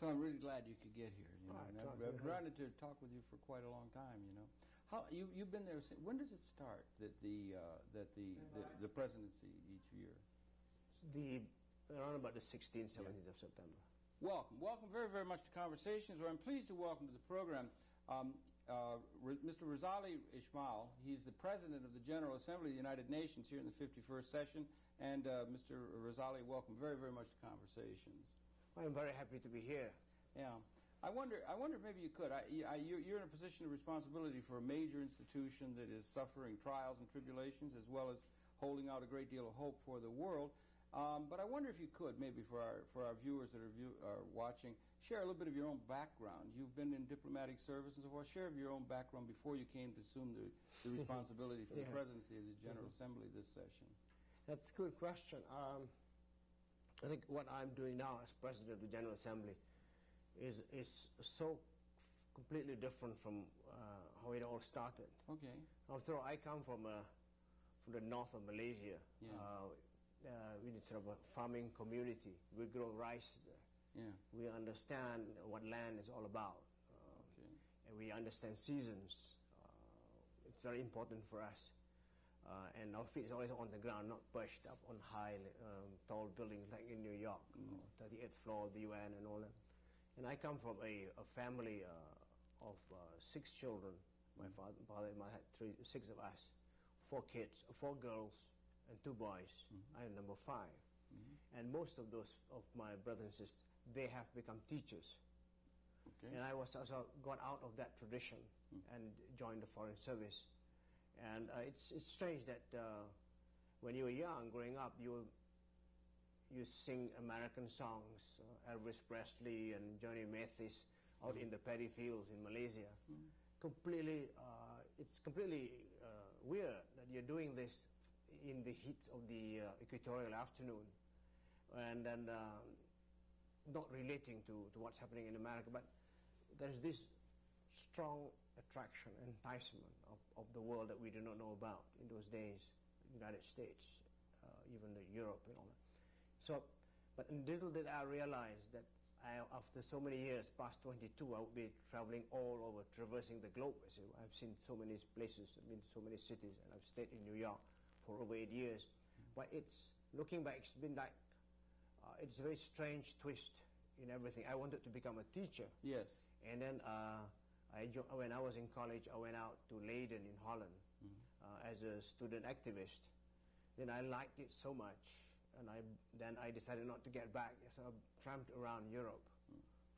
So I'm really glad you could get here. You know, I've wanted to talk with you for quite a long time. You know, how you've been there since, when does it start that the presidency each year? Around about the 16th, 17th of September. Welcome very, very much to Conversations, where I'm pleased to welcome to the program Mr. Razali Ismail. He's the President of the General Assembly of the United Nations here in the 51st session. And Mr. Razali, welcome very, very much to Conversations. I'm very happy to be here. Yeah. I wonder if maybe you could. You're in a position of responsibility for a major institution that is suffering trials and tribulations, as well as holding out a great deal of hope for the world. But I wonder if you could, maybe for our viewers that are watching, share a little bit of your own background. You've been in diplomatic service and so forth. Share of your own background before you came to assume the responsibility for the presidency of the General Assembly this session. That's a good question. I think what I'm doing now as President of the General Assembly is so completely different from how it all started. Okay. After all, I come from the north of Malaysia. Yes. We're sort of a farming community. We grow rice there. Yeah. We understand what land is all about. Okay. And we understand seasons. It's very important for us. And our feet is always on the ground, not perched up on high, tall buildings like in New York, 38th floor of the UN and all that. And I come from a family of 6 children. My father and mother had 6 of us, 4 kids, 4 girls and 2 boys. I am number 5. And most of those of my brothers and sisters, they have become teachers. Okay. And I was also got out of that tradition and joined the Foreign Service. And it's strange that when you were young, growing up, you sing American songs, Elvis Presley and Johnny Mathis out in the paddy fields in Malaysia. It's completely weird that you're doing this in the heat of the equatorial afternoon, and then not relating to what's happening in America. But there's this strong attraction, enticement of the world that we do not know about in those days, United States, even Europe and all that. So, but little did I realize that after so many years, past 22, I would be traveling all over, traversing the globe. I've seen so many places, I've been to so many cities, and I've stayed in New York for over 8 years. But it's, looking back, it's been like, it's a very strange twist in everything. I wanted to become a teacher. Yes. And then when I was in college, I went out to Leiden in Holland as a student activist. Then I liked it so much, and then I decided not to get back. So I tramped around Europe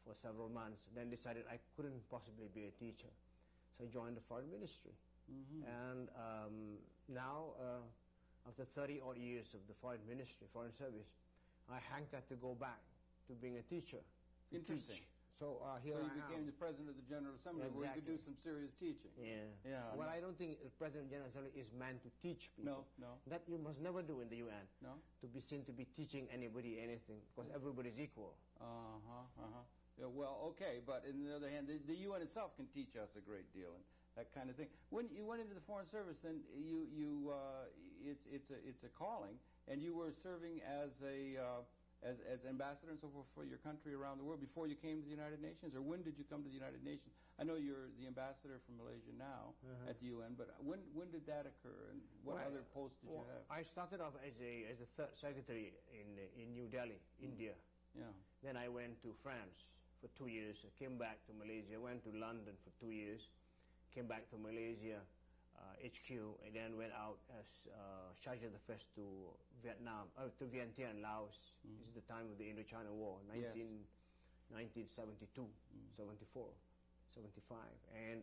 for several months, then decided I couldn't possibly be a teacher. So I joined the Foreign Ministry. And now, after 30-odd years of the Foreign Ministry, Foreign Service, I hanker to go back to being a teacher. Interesting. So here I am. So you became the President of the General Assembly, where you could do some serious teaching. Yeah. Well, I don't think the President of the General Assembly is meant to teach people. No. That you must never do in the UN. No. To be seen to be teaching anybody anything, because everybody's equal. Yeah, well, okay, but on the other hand, the UN itself can teach us a great deal and that kind of thing. When you went into the Foreign Service, then it's a calling, and you were serving as as ambassador and so forth for your country around the world before you came to the United Nations, or when did you come to the United Nations? I know you're the ambassador from Malaysia now at the UN, but when did that occur, and what other posts did you have? I started off as a 3rd secretary in New Delhi, India. Yeah. Then I went to France for 2 years. I came back to Malaysia, went to London for 2 years, came back to Malaysia, HQ, and then went out as Chargé the First to Vietnam, to Vientiane, Laos. This is the time of the Indochina War, 1972, 74, 75. And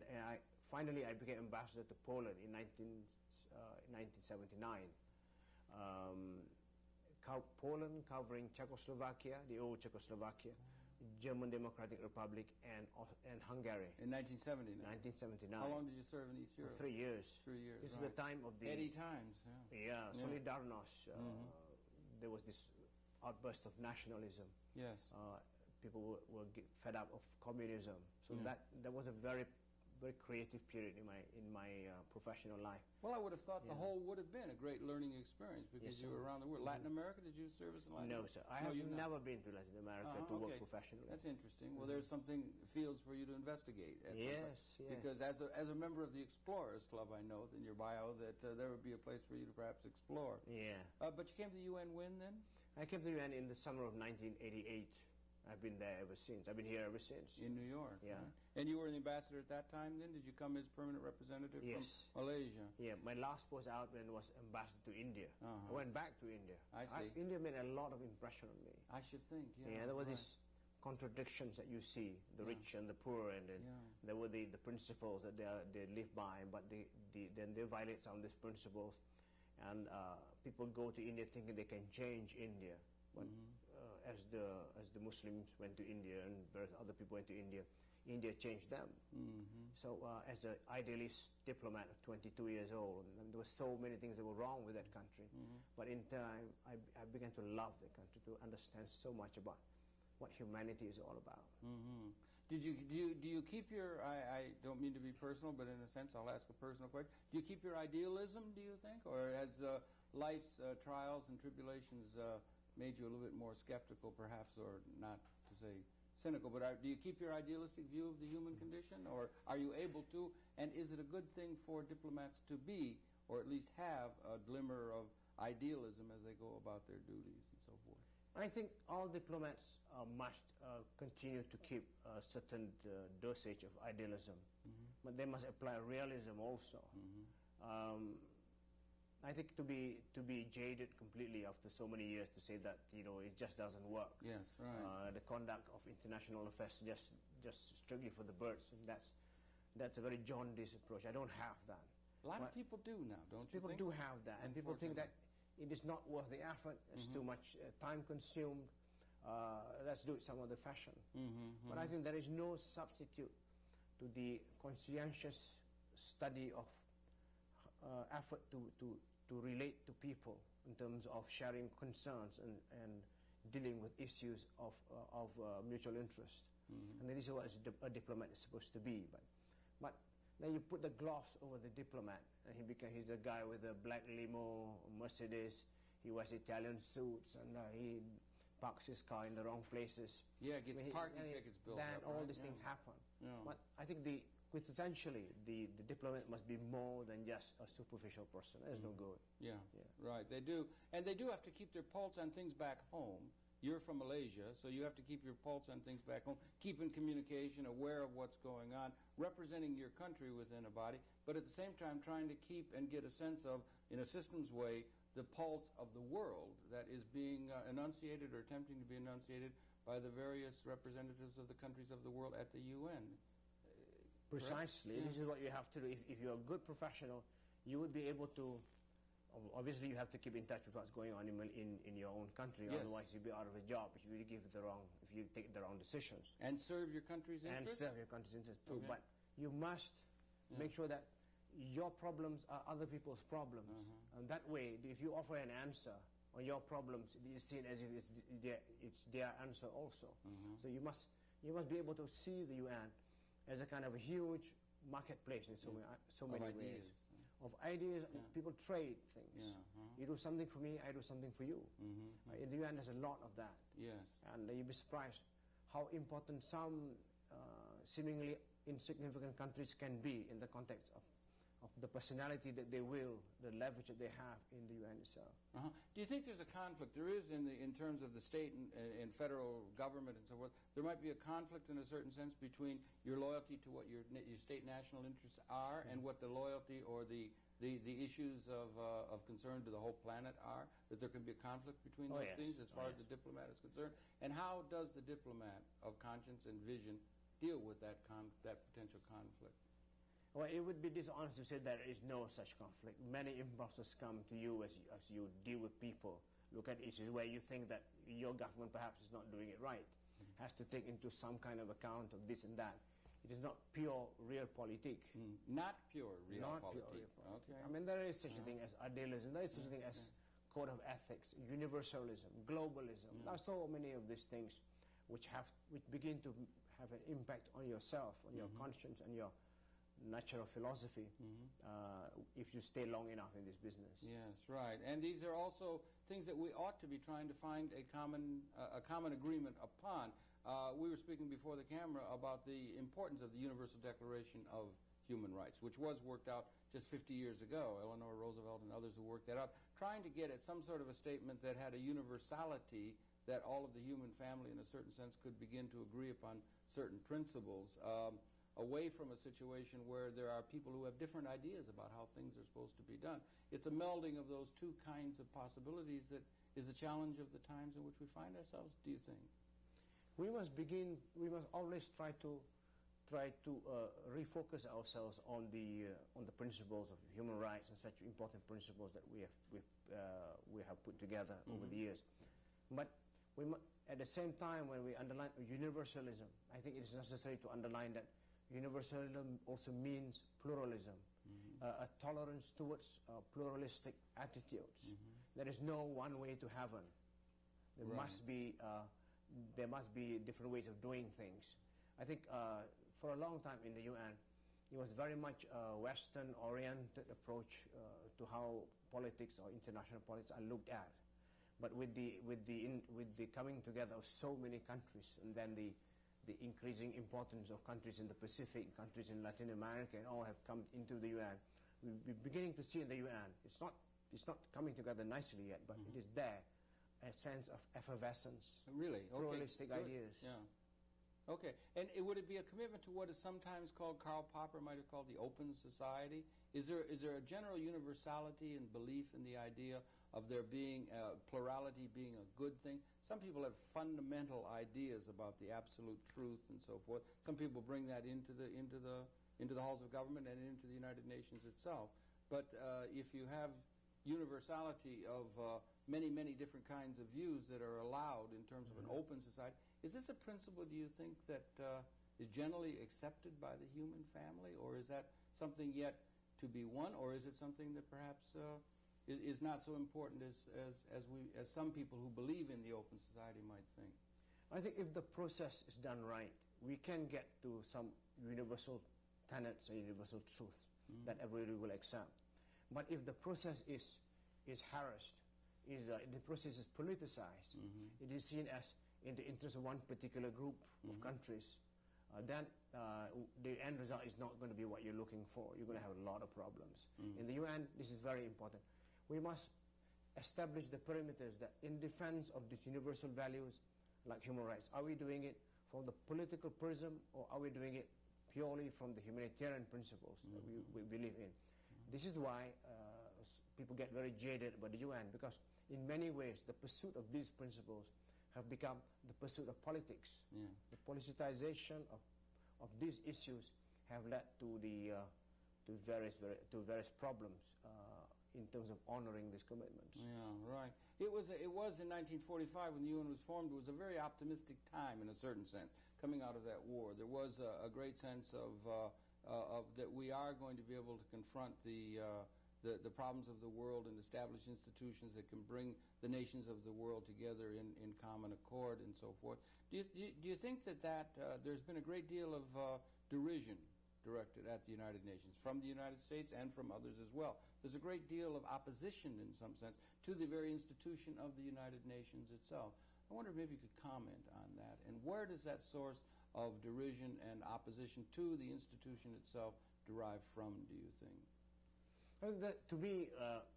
finally I became ambassador to Poland in 1979. Poland covering Czechoslovakia, the old Czechoslovakia, German Democratic Republic, and Hungary. In 1979? 1979. How long did you serve in East Europe? 3 years. 3 years, This is the time of the... 80 times, Yeah, Solidarność. There was this outburst of nationalism. Yes. People were fed up of communism. So that was a very very creative period in my professional life. Well, I would have thought the Yeah. whole would have been a great learning experience because Yes, you were sir. around the world. Latin America, did you service in Latin No, America? sir. I have never been to Latin America to work professionally. That's interesting. Well, there's something, fields for you to investigate. At some point. Yes, yes. Because as a member of the Explorers Club, I know in your bio that there would be a place for you to perhaps explore. Yeah. But you came to the UN when then? I came to the UN in the summer of 1988. I've been there ever since. I've been here ever since. In New York. Yeah. Right? And you were the ambassador at that time then? Did you come as permanent representative Yes. from Malaysia? Yeah, my last post out then was ambassador to India. I went back to India. I see. India made a lot of impression on me. I should think, yeah. Yeah, there were right. these contradictions that you see, the rich and the poor, and then there were the principles that they live by, but then they violate some of these principles, and people go to India thinking they can change India, but as the Muslims went to India and various other people went to India, India changed them. So as an idealist diplomat of 22 years old, and there were so many things that were wrong with that country, but in time I began to love the country, to understand so much about what humanity is all about. Do you keep your, I don't mean to be personal, but in a sense I'll ask a personal question. Do you keep your idealism, do you think? Or has life's trials and tribulations made you a little bit more skeptical perhaps, or not to say cynical, but do you keep your idealistic view of the human condition? Or are you able to, and is it a good thing for diplomats to be, or at least have a glimmer of idealism as they go about their duties and so forth? I think all diplomats must continue to keep a certain dosage of idealism, but they must apply realism also. I think to be jaded completely after so many years to say that it just doesn't work. Yes, right. The conduct of international affairs just strictly for the birds, and that's a very jaundiced approach. I don't have that. A lot of people do now, don't you think? People do have that, and people think that it is not worth the effort. It's too much time consumed. Let's do it some other fashion. But I think there is no substitute to the conscientious study of effort to relate to people in terms of sharing concerns and dealing with issues of mutual interest. And this is what a diplomat is supposed to be. But then you put the gloss over the diplomat, and he's a guy with a black limo, Mercedes. He wears Italian suits, and he parks his car in the wrong places. Yeah, gets parking tickets built then up. all these things happen. Yeah. But I think quintessentially, the diplomat must be more than just a superficial person. That is no good. Yeah, right. They do. And they do have to keep their pulse on things back home. You're from Malaysia, so you have to keep your pulse on things back home, keep in communication, aware of what's going on, representing your country within a body, but at the same time trying to keep and get a sense of, in a systems way, the pulse of the world that is being enunciated or attempting to be enunciated by the various representatives of the countries of the world at the UN. Precisely. This is what you have to do. If you're a good professional, you would be able to, obviously you have to keep in touch with what's going on in your own country, otherwise you'll be out of a job if you take the wrong decisions. And serve your country's interests? And serve your country's interests too. But you must make sure that your problems are other people's problems. And that way, if you offer an answer on your problems, it is seen as if it's their answer also. So you must be able to see the UN as a kind of a huge marketplace in so many ways. Of ideas, people trade things. You do something for me, I do something for you. In the UN, there's a lot of that. Yes. And you'll be surprised how important some seemingly insignificant countries can be in the context of the personality that they will, the leverage that they have in the UN itself. Do you think there's a conflict? There is in terms of the state and federal government and so forth. There might be a conflict in a certain sense between your loyalty to what your state national interests are and what the loyalty or the issues of concern to the whole planet are. That there can be a conflict between those things as far as the diplomat is concerned. And how does the diplomat of conscience and vision deal with that potential conflict? Well, it would be dishonest to say there is no such conflict. Many impulses come to you as you deal with people. Look at issues where you think that your government perhaps is not doing it right, has to take into some kind of account of this and that. It is not pure realpolitik. Not pure realpolitik. Okay. I mean, there is such a thing as idealism. There is such a thing as code of ethics, universalism, globalism. There are so many of these things which begin to have an impact on yourself, on your conscience, and your natural philosophy if you stay long enough in this business. Yes, right. And these are also things that we ought to be trying to find a common agreement upon. We were speaking before the camera about the importance of the Universal Declaration of Human Rights, which was worked out just 50 years ago. Eleanor Roosevelt and others who worked that out, trying to get at some sort of a statement that had a universality, that all of the human family in a certain sense could begin to agree upon certain principles, away from a situation where there are people who have different ideas about how things are supposed to be done. It's a melding of those two kinds of possibilities that is the challenge of the times in which we find ourselves, do you think? We must always try to refocus ourselves on the principles of human rights and such important principles that we have put together over the years. But at the same time, when we underline universalism, I think it is necessary to underline that universalism also means pluralism, a tolerance towards pluralistic attitudes. There is no one way to heaven. There must be different ways of doing things. I think for a long time in the UN, it was very much a Western-oriented approach to how politics or international politics are looked at. But with the coming together of so many countries, and then the increasing importance of countries in the Pacific, countries in Latin America, and all have come into the UN, we're beginning to see in the UN, it's not coming together nicely yet, but it is there, a sense of effervescence, really? pluralistic ideas. Yeah. Okay, and would it be a commitment to what is sometimes called, Karl Popper might have called, the open society? Is there a general universality and belief in the idea of there being plurality being a good thing? Some people have fundamental ideas about the absolute truth and so forth. Some people bring that into the halls of government and into the United Nations itself. But if you have universality of many different kinds of views that are allowed in terms of an open society, is this a principle, do you think, that is generally accepted by the human family, or is that something yet to be won, or is it something that perhaps is not so important as some people who believe in the open society might think? I think if the process is done right, we can get to some universal tenets or universal truth that everybody will accept. But if the process is harassed, the process is politicized, it is seen as in the interest of one particular group of countries, then the end result is not going to be what you're looking for. You're going to have a lot of problems. In the UN, this is very important. We must establish the perimeters that in defense of these universal values like human rights, are we doing it from the political prism, or are we doing it purely from the humanitarian principles that we believe in? This is why people get very jaded about the UN, because in many ways the pursuit of these principles have become the pursuit of politics. The politicization of these issues have led to various problems in terms of honoring these commitments. Yeah, right. It was in 1945 when the UN was formed. It was a very optimistic time in a certain sense, coming out of that war. There was a great sense of that we are going to be able to confront the problems of the world and establish institutions that can bring the nations of the world together in common accord and so forth. Do you think that there's been a great deal of derision directed at the United Nations from the United States and from others as well? There's a great deal of opposition in some sense to the very institution of the United Nations itself. I wonder if maybe you could comment on that. And where does that source of derision and opposition to the institution itself derive from, do you think? To me,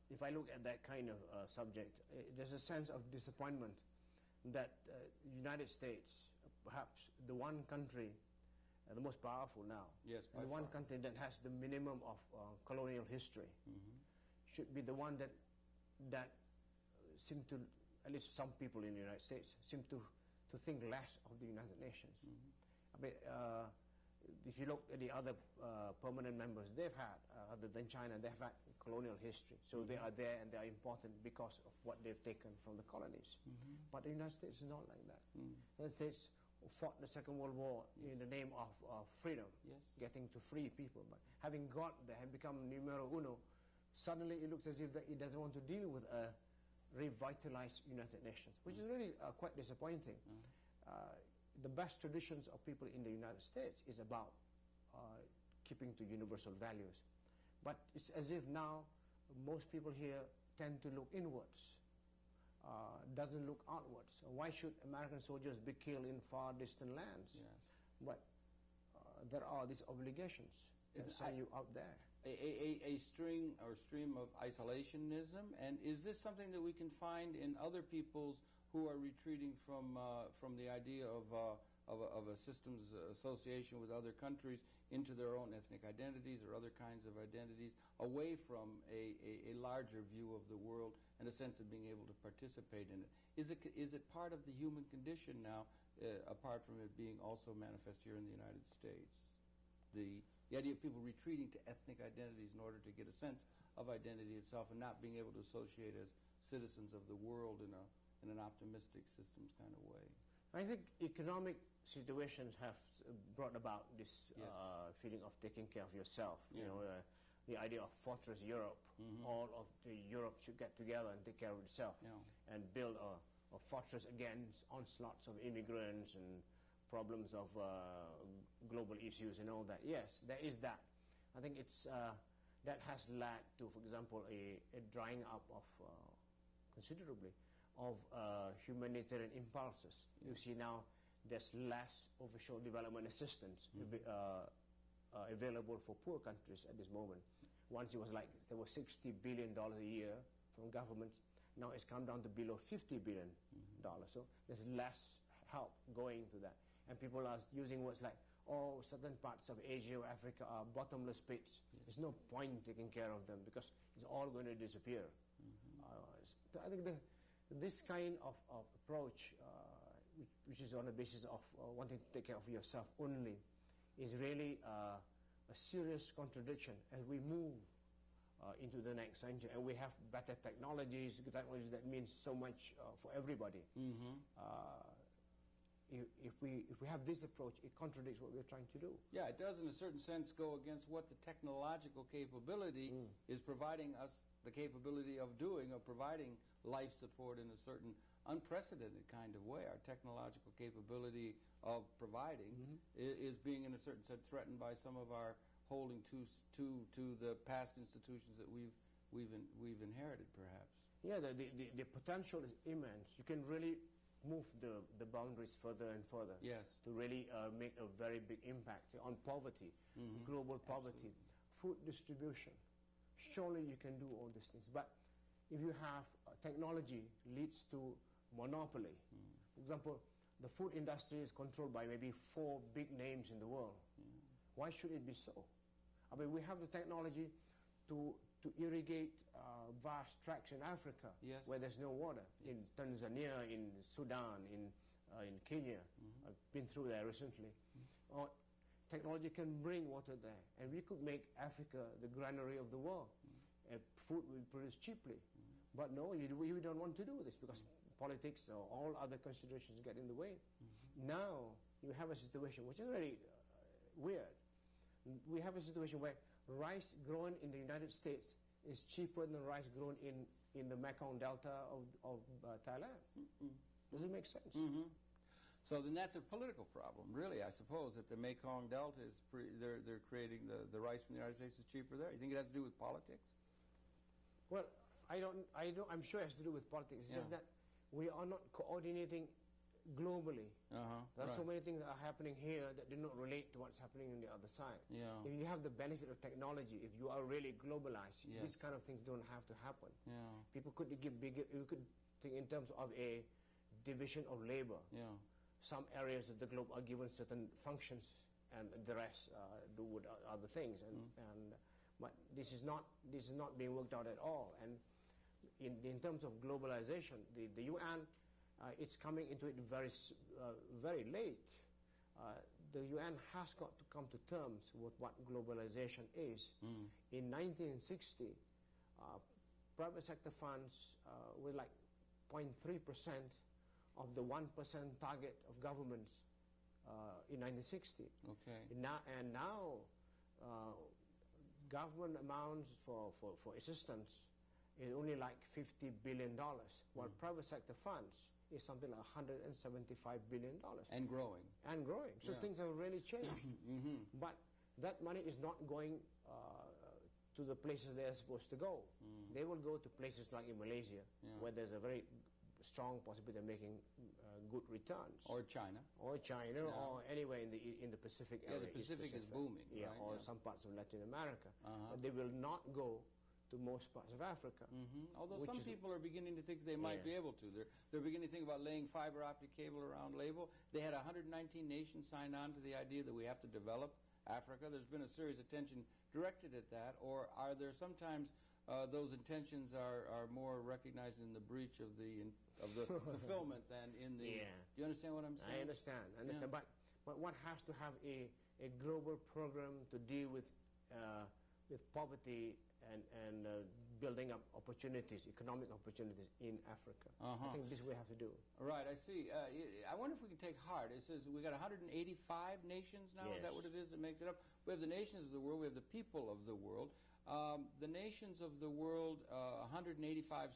if I look at that kind of subject, there's a sense of disappointment that the United States, perhaps the one country, the most powerful now, and the one country that has the minimum of colonial history, should be the one that seem to, at least some people in the United States, seem to think less of the United Nations. I mean, if you look at the other permanent members they've had, other than China, they've had colonial history. So they are there and they are important because of what they've taken from the colonies. But the United States is not like that. The United States fought the Second World War in the name of freedom, getting to free people. But having got there and become numero uno, suddenly it looks as if that it doesn't want to deal with a revitalized United Nations, which is really quite disappointing. The best traditions of people in the United States is about keeping to universal values. But it's as if now most people here tend to look inwards, doesn't look outwards. Why should American soldiers be killed in far distant lands? Yes. But there are these obligations that send you out there. A stream of isolationism, and is this something that we can find in other peoples who are retreating from the idea of a systems association with other countries into their own ethnic identities or other kinds of identities, away from a larger view of the world and a sense of being able to participate in it? Is it part of the human condition now, apart from it being also manifest here in the United States? The idea of people retreating to ethnic identities in order to get a sense of identity itself and not being able to associate as citizens of the world in an optimistic systems kind of way. I think economic situations have brought about this feeling of taking care of yourself. Yeah. You know, the idea of fortress Europe. All of the Europe should get together and take care of itself and build a fortress against onslaughts of immigrants and problems of global issues and all that. Yes, there is that. I think it's that has led to, for example, a drying up of considerably of humanitarian impulses. You see now there's less official development assistance available for poor countries at this moment. Once it was like there was $60 billion a year from governments. Now it's come down to below $50 billion. So there's less help going to that. And people are using words like, oh, certain parts of Asia or Africa are bottomless pits. There's no point in taking care of them because it's all going to disappear. So I think this kind of approach, which is on the basis of wanting to take care of yourself only, is really a serious contradiction as we move into the next century. And we have better technologies that means so much for everybody. If we have this approach, it contradicts what we're trying to do. Yeah, it does in a certain sense go against what the technological capability is providing us the capability of doing, of providing life support in a certain unprecedented kind of way. Our technological capability of providing is being in a certain sense threatened by some of our holding to the past institutions that we've inherited, perhaps. Yeah, the potential is immense. You can really move the boundaries further and further. Yes. To really make a very big impact on poverty, global poverty, food distribution. Surely you can do all these things. But if you have technology leads to monopoly. For example, the food industry is controlled by maybe 4 big names in the world. Why should it be so? I mean, we have the technology to irrigate vast tracts in Africa where there's no water. In Tanzania, in Sudan, in Kenya. I've been through there recently. Technology can bring water there, and we could make Africa the granary of the world. Food we produce cheaply. But no, we don't want to do this because politics or all other considerations get in the way. Now you have a situation which is very weird. We have a situation where rice grown in the United States is cheaper than rice grown in the Mekong Delta of Thailand. Does it make sense? So then that's a political problem, really, I suppose, that the Mekong Delta is they're creating the rice from the United States is cheaper there. You think it has to do with politics? Well, I'm sure it has to do with politics. It's just that we are not coordinating globally. There are so many things that are happening here that do not relate to what's happening on the other side. If you have the benefit of technology, if you are really globalized, these kind of things don't have to happen. People could give bigger. You could think in terms of a division of labor. Some areas of the globe are given certain functions, and the rest do with other things. But this is not being worked out at all. And in terms of globalization, the UN. It's coming into it very late. The UN has got to come to terms with what globalization is. In 1960, private sector funds were like 0.3% of the 1% target of governments in 1960. Okay. Now, government amounts for assistance is only like $50 billion, while private sector funds is something like $175 billion. And growing. And growing. So things have really changed. But that money is not going to the places they are supposed to go. They will go to places like in Malaysia, where there's a very strong possibility of making good returns. Or China. Or China, or anywhere in the Pacific area. The Pacific is booming, right? Or some parts of Latin America. But they will not go to most parts of Africa. Although some people are beginning to think they might be able to. They're beginning to think about laying fiber optic cable around label. They had 119 nations sign on to the idea that we have to develop Africa. There's been a serious attention directed at that, or are there sometimes those intentions are more recognized in the breach of the fulfillment than in the... Do you understand what I'm saying? I understand. But one has to have a global program to deal with poverty and building up opportunities, economic opportunities in Africa. I think this we have to do. Right, I see. I wonder if we can take heart. It says we got 185 nations now. Is that what it is that makes it up? We have the nations of the world. We have the people of the world. The nations of the world, 185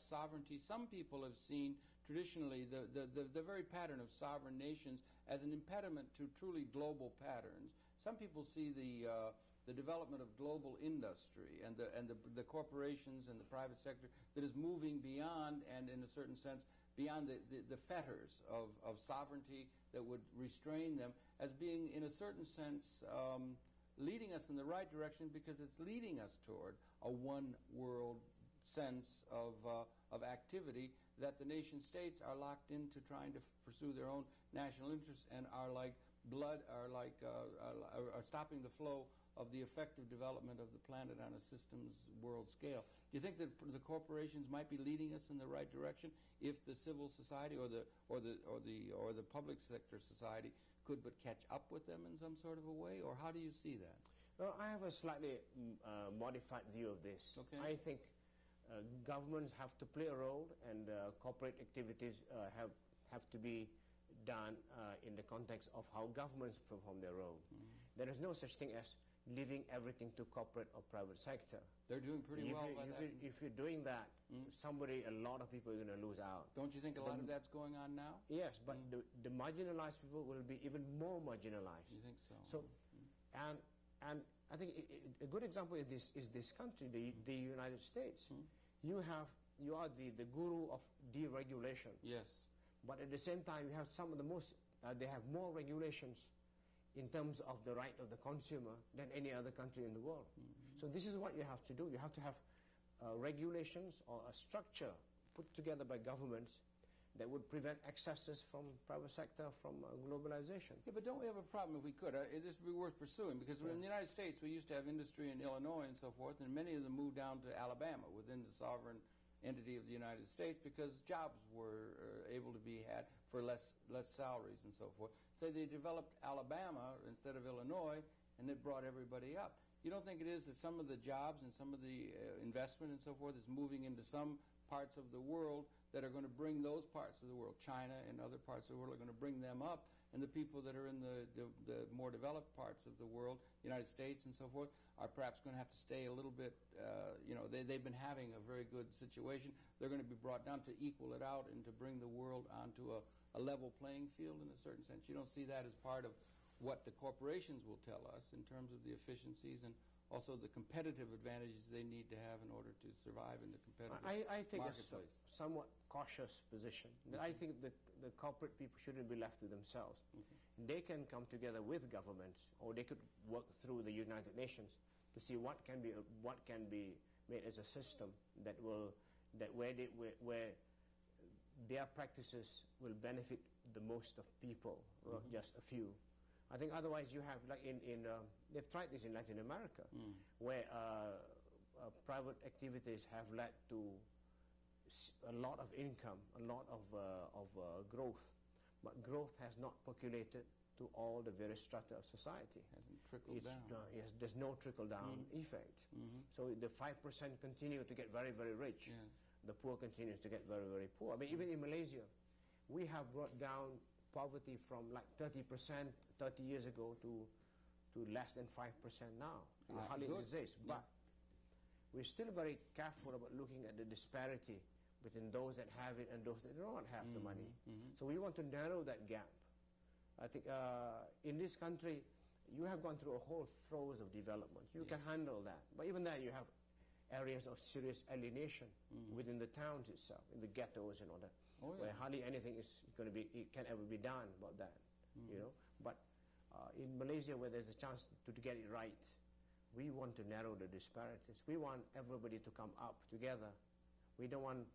sovereignties. Some people have seen traditionally the very pattern of sovereign nations as an impediment to truly global patterns. Some people see the development of global industry and the corporations and the private sector that is moving beyond, and in a certain sense beyond the fetters of sovereignty that would restrain them, as being in a certain sense leading us in the right direction, because it's leading us toward a one world sense of activity, that the nation states are locked into trying to pursue their own national interests and are like are stopping the flow of the effective development of the planet on a systems world scale. Do you think that the corporations might be leading us in the right direction if the civil society or the public sector society could but catch up with them in some sort of a way, or how do you see that? Well, I have a slightly modified view of this. Okay. I think governments have to play a role, and corporate activities have to be done in the context of how governments perform their role. There is no such thing as leaving everything to corporate or private sector. They're doing pretty well by that. If you're doing that, a lot of people are going to lose out. Don't you think a lot of that's going on now? Yes, but the marginalized people will be even more marginalized. You think so? And I think a good example is this country, the United States. You are the guru of deregulation. Yes. But at the same time, you have some of the most. They have more regulations in terms of the right of the consumer than any other country in the world. So this is what you have to do. You have to have regulations or a structure put together by governments that would prevent excesses from private sector, from globalization. Yeah, but don't we have a problem if we could? This would be worth pursuing, because in the United States we used to have industry in Illinois and so forth, and many of them moved down to Alabama within the sovereign entity of the United States, because jobs were able to be had for less salaries and so forth. So they developed Alabama instead of Illinois, and it brought everybody up. You don't think it is that some of the jobs and some of the investment and so forth is moving into some parts of the world that are going to bring those parts of the world, China and other parts of the world, are going to bring them up, and the people that are in the more developed parts of the world, the United States and so forth, are perhaps going to have to stay a little bit, they've been having a very good situation. They're going to be brought down to equal it out and to bring the world onto a level playing field in a certain sense. You don't see that as part of what the corporations will tell us in terms of the efficiencies and also the competitive advantages they need to have in order to survive in the competitive I take marketplace. a somewhat cautious position. That I think the corporate people shouldn't be left to themselves. They can come together with governments, or they could work through the United Nations to see what can be made as a system that where their practices will benefit the most of people, not just a few. I think otherwise you have, like they've tried this in Latin America, where private activities have led to a lot of income, a lot of growth, but growth has not percolated to all the various strata of society. Hasn't trickled down. Yes, there's no trickle-down effect. So the 5% continue to get very, very rich. Yes. The poor continues to get very, very poor. I mean, even in Malaysia, we have brought down poverty from like 30% 30 years ago to less than 5% now. It hardly exists. But we're still very careful about looking at the disparity between those that have it and those that do not have the money. So we want to narrow that gap. I think in this country, you have gone through a whole throes of development. You can handle that. But even then, you have areas of serious alienation within the towns itself, in the ghettos and all that, where hardly anything is going to be, it can ever be done about that, you know. But in Malaysia, where there's a chance to get it right, we want to narrow the disparities. We want everybody to come up together. We don't want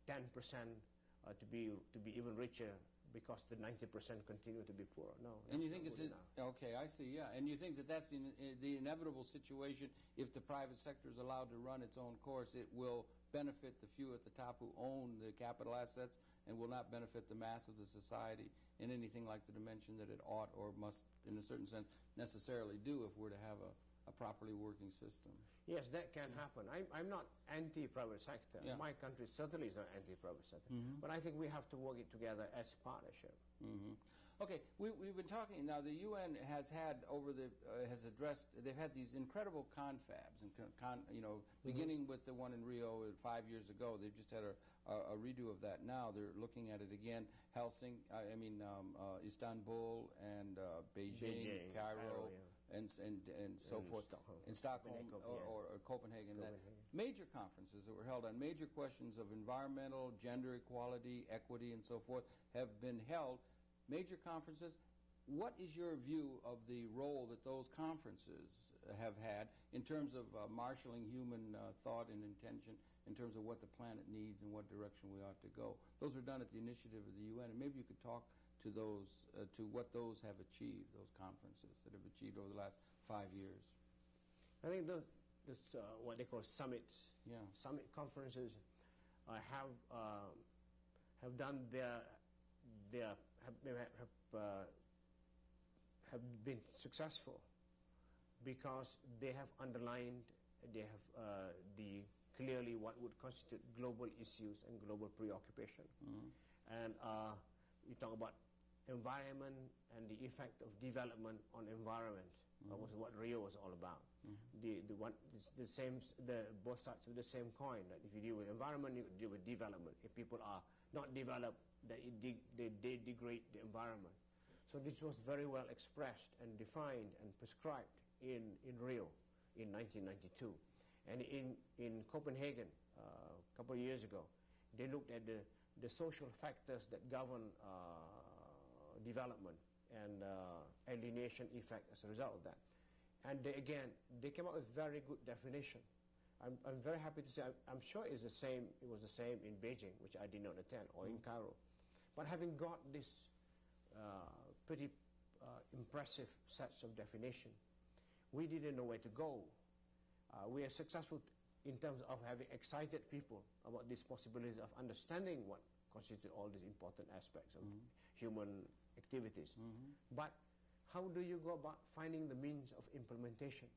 10% to be even richer because the 90% continue to be poor. No. And you think it's okay? I see. Yeah. And you think that that's the inevitable situation if the private sector is allowed to run its own course, it will benefit the few at the top who own the capital assets and will not benefit the mass of the society in anything like the dimension that it ought or must, in a certain sense, necessarily do if we're to have a properly working system. Yes, that can happen. I'm not anti-private sector. My country certainly is not anti-private sector. But I think we have to work it together as a partnership. Okay, we've been talking, now the UN has had has addressed, they've had these incredible confabs, and beginning with the one in Rio 5 years ago. They've just had a redo of that now. They're looking at it again. Istanbul and Beijing, Cairo, and so forth, in Stockholm or Copenhagen. Major conferences that were held on major questions of environmental, gender equality, equity, and so forth have been held. Major conferences. What is your view of the role that those conferences have had in terms of marshaling human thought and intention, in terms of what the planet needs and what direction we ought to go? Those were done at the initiative of the UN, and maybe you could talk to those, to what those have achieved, those conferences that have achieved over the last 5 years. I think this what they call summits, summit conferences have done have been successful because they have underlined, they have clearly what would constitute global issues and global preoccupation. And we talk about environment and the effect of development on environment. That was what Rio was all about. Both sides of the same coin. That if you deal with environment, you deal with development. If people are not developed, that they degrade the environment. So this was very well expressed and defined and prescribed in Rio in 1992. And in Copenhagen a couple of years ago, they looked at the social factors that govern development and alienation effect as a result of that. And they came up with very good definition. I'm very happy to say, I'm sure it was the same in Beijing, which I did not attend, or in Cairo. But having got this pretty impressive sets of definition, we didn't know where to go. We are successful in terms of having excited people about these possibilities of understanding what constitute all these important aspects of human activities. But how do you go about finding the means of implementation?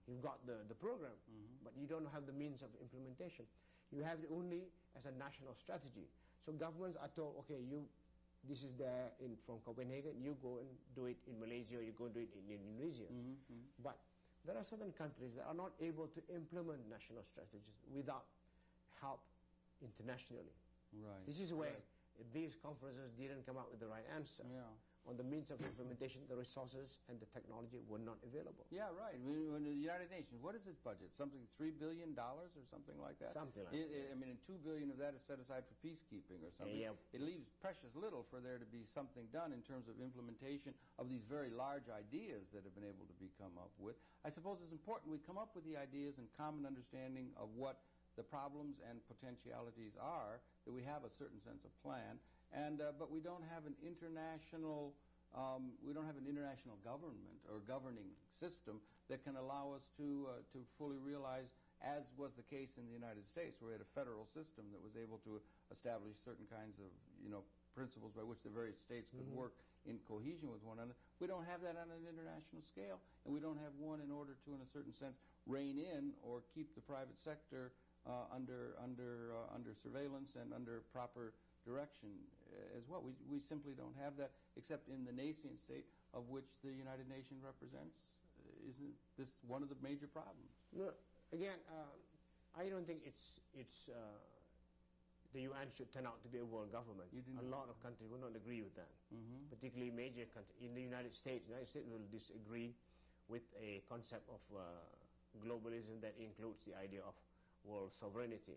You've got the program, but you don't have the means of implementation. You have it only as a national strategy. So governments are told, okay, this is there from Copenhagen, you go and do it in Malaysia, you go and do it in Indonesia. But there are certain countries that are not able to implement national strategies without help internationally. This is where these conferences didn't come up with the right answer. On the means of implementation, the resources and the technology were not available. When the United Nations, what is its budget? Something $3 billion or something like that? Something like that. I mean, and $2 billion of that is set aside for peacekeeping or something. It leaves precious little for there to be something done in terms of implementation of these very large ideas that have been able to be come up with. I suppose it's important we come up with the ideas and common understanding of what the problems and potentialities are, that we have a certain sense of plan. But we don't have an international government or governing system that can allow us to fully realize, as was the case in the United States, where we had a federal system that was able to establish certain kinds of principles by which the various states could work in cohesion with one another. We don't have that on an international scale, and we don't have one in order to, in a certain sense, rein in or keep the private sector under surveillance and under proper direction as well. We simply don't have that, except in the nascent state of which the United Nations represents. Isn't this one of the major problems? No, again, I don't think it's the UN should turn out to be a world government. A lot of countries will not agree with that, particularly major countries. In the United States will disagree with a concept of globalism that includes the idea of world sovereignty.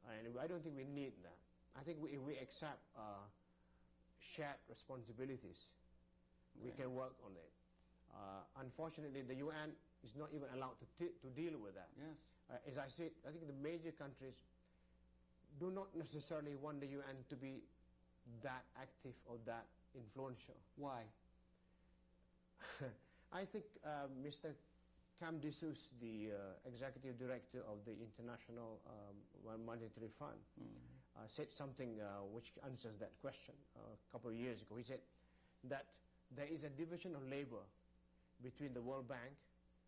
And I don't think we need that. I think if we accept shared responsibilities, we can work on it. Unfortunately, the UN is not even allowed to deal with that. Yes. As I said, I think the major countries do not necessarily want the UN to be that active or that influential. Why? I think Mr. Cam D'Souza, the executive director of the International Monetary Fund, said something which answers that question a couple of years ago. He said that there is a division of labor between the World Bank,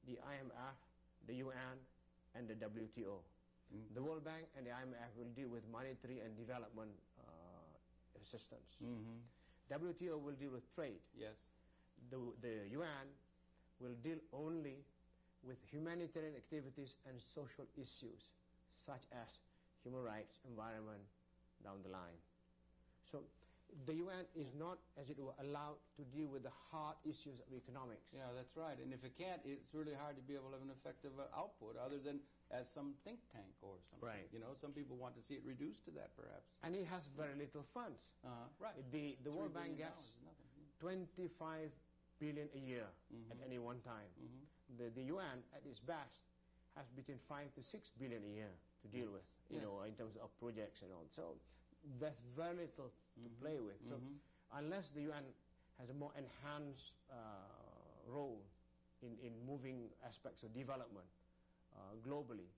the IMF, the UN, and the WTO. The World Bank and the IMF will deal with monetary and development assistance. WTO will deal with trade. Yes. The UN will deal only with humanitarian activities and social issues, such as human rights, environment, down the line. So the UN is not, as it were, allowed to deal with the hard issues of economics. Yeah, that's right. And if it can't, it's really hard to be able to have an effective output other than as some think tank or something. Right. You know, some people want to see it reduced to that, perhaps. And it has very little funds. Right. The World Bank $3 billion gets is nothing. 25 billion a year at any one time. The UN, at its best, has between 5 to 6 billion a year to deal with, you know, in terms of projects and all. So there's very little to play with. So unless the UN has a more enhanced role in moving aspects of development globally,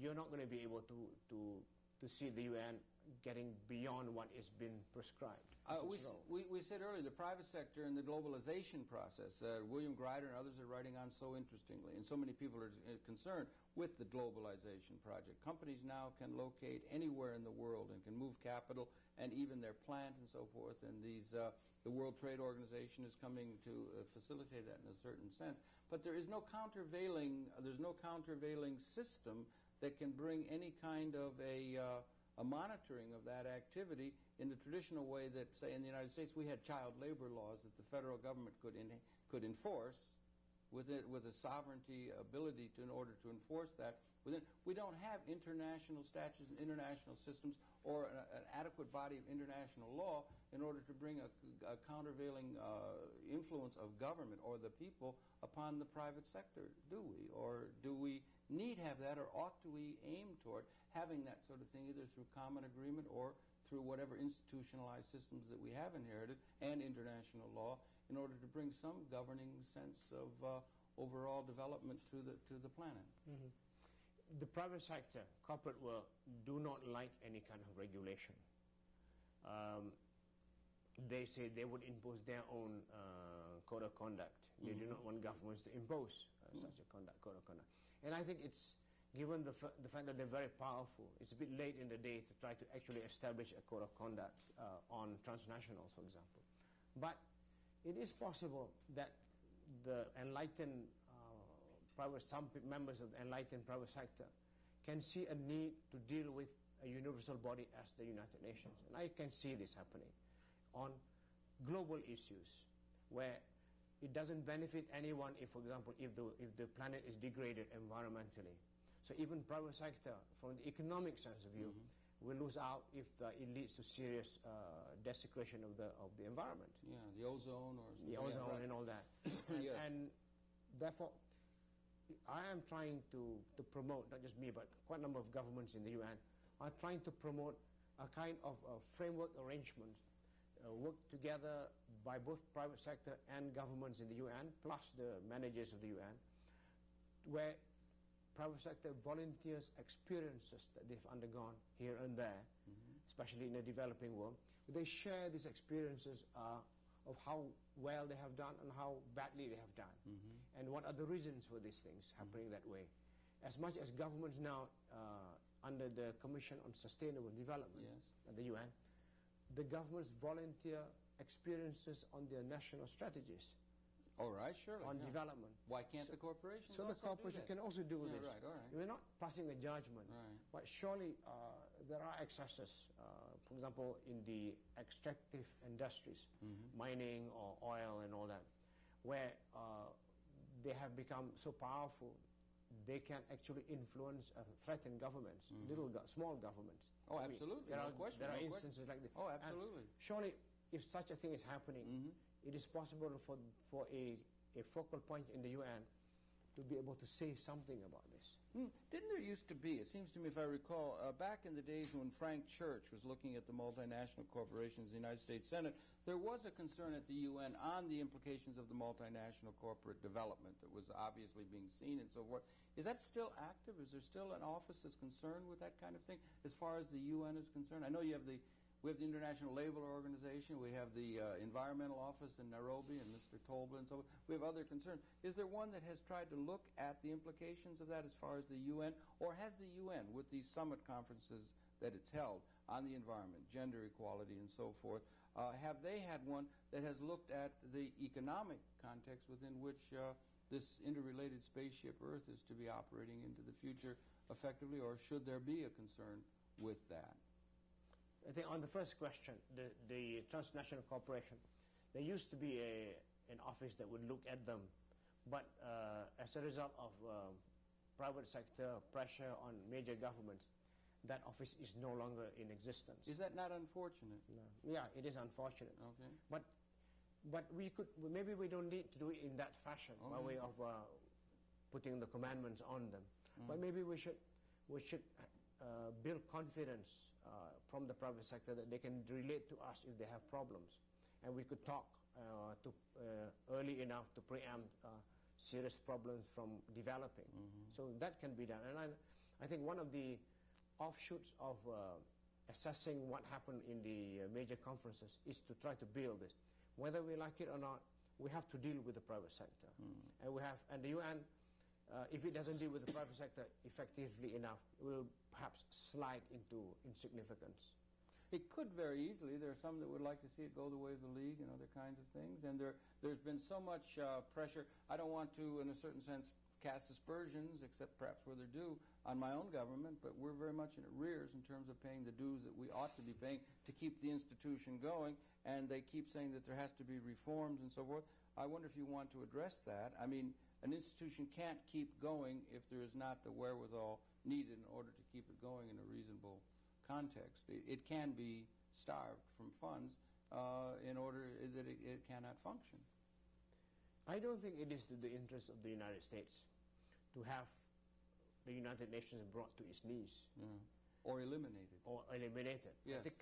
you're not going to be able to see the UN getting beyond what is been prescribed. We said earlier, the private sector and the globalization process, William Greider and others are writing on so interestingly, and so many people are concerned with the globalization project. Companies now can locate anywhere in the world and can move capital and even their plant and so forth, and the World Trade Organization is coming to facilitate that in a certain sense. But there is no countervailing system that can bring any kind of a monitoring of that activity in the traditional way that, say, in the United States, we had child labor laws that the federal government could enforce with a sovereignty ability in order to enforce that. We don't have international statutes and international systems or an adequate body of international law in order to bring a countervailing influence of government or the people upon the private sector, do we? Or do we need have that, or ought to we aim toward having that sort of thing either through common agreement or through whatever institutionalized systems that we have inherited and international law in order to bring some governing sense of overall development to the planet? The private sector, corporate world, do not like any kind of regulation. They say they would impose their own code of conduct. They do not want governments to impose such a code of conduct. And I think it's, given the fact that they're very powerful, it's a bit late in the day to try to actually establish a code of conduct on transnationals, for example. But it is possible that the enlightened some members of the enlightened private sector can see a need to deal with a universal body as the United Nations. And I can see this happening on global issues where it doesn't benefit anyone if, for example, if the planet is degraded environmentally. So even private sector, from the economic sense of view, will lose out if it leads to serious desecration of the environment. Yeah, the ozone or something. The ozone and all that. Yes. And therefore, I am trying to promote, not just me, but quite a number of governments in the UN are trying to promote a kind of framework arrangement, work together by both private sector and governments in the UN, plus the managers of the UN, where private sector volunteers experiences that they've undergone here and there, especially in the developing world. They share these experiences of how well they have done and how badly they have done, and what are the reasons for these things happening that way. As much as governments now, under the Commission on Sustainable Development at the UN, the governments volunteer experiences on their national strategies. All right, surely. on development. Why can't the corporations So the also corporation do that? can also do Yeah, this. right, all right. We're not passing a judgment, Right. but surely there are excesses. For example, in the extractive industries, mining or oil and all that, where they have become so powerful, they can actually influence, threaten governments, small governments. Oh, I mean, absolutely, there no are, question, There are no instances like this. Oh, And absolutely. surely, if such a thing is happening, it is possible for a focal point in the UN to be able to say something about this. Didn't there used to be, it seems to me if I recall, back in the days when Frank Church was looking at the multinational corporations in the United States Senate, there was a concern at the UN on the implications of the multinational corporate development that was obviously being seen and so forth. Is that still active? Is there still an office that's concerned with that kind of thing as far as the UN is concerned? I know we have the International Labor Organization, we have the Environmental Office in Nairobi and Mr. Tolba and so forth. We have other concerns. Is there one that has tried to look at the implications of that as far as the UN, or has the UN, with these summit conferences that it's held on the environment, gender equality and so forth, have they had one that has looked at the economic context within which this interrelated spaceship Earth is to be operating into the future effectively, or should there be a concern with that? I think on the first question, the transnational corporation, there used to be an office that would look at them, but as a result of private sector pressure on major governments, that office is no longer in existence. Is that not unfortunate? No. Yeah, it is unfortunate. Okay. But maybe we don't need to do it in that fashion, by way of putting the commandments on them. But maybe we should build confidence from the private sector that they can relate to us if they have problems, and we could talk early enough to preempt serious problems from developing. So that can be done, and I think one of the offshoots of assessing what happened in the major conferences is to try to build this. Whether we like it or not, we have to deal with the private sector, and the UN. If it doesn't deal with the private sector effectively enough, it will perhaps slide into insignificance. It could very easily. There are some that would like to see it go the way of the League and other kinds of things. And there's been so much pressure. I don't want to, in a certain sense, cast aspersions, except perhaps where they're due, on my own government, but we're very much in arrears in terms of paying the dues that we ought to be paying to keep the institution going. And they keep saying that there has to be reforms and so forth. I wonder if you want to address that. I mean, an institution can't keep going if there is not the wherewithal needed in order to keep it going in a reasonable context. It can be starved from funds in order that it cannot function. I don't think it is to the interest of the United States to have the United Nations brought to its knees. Or eliminated. Or eliminated. Yes. I think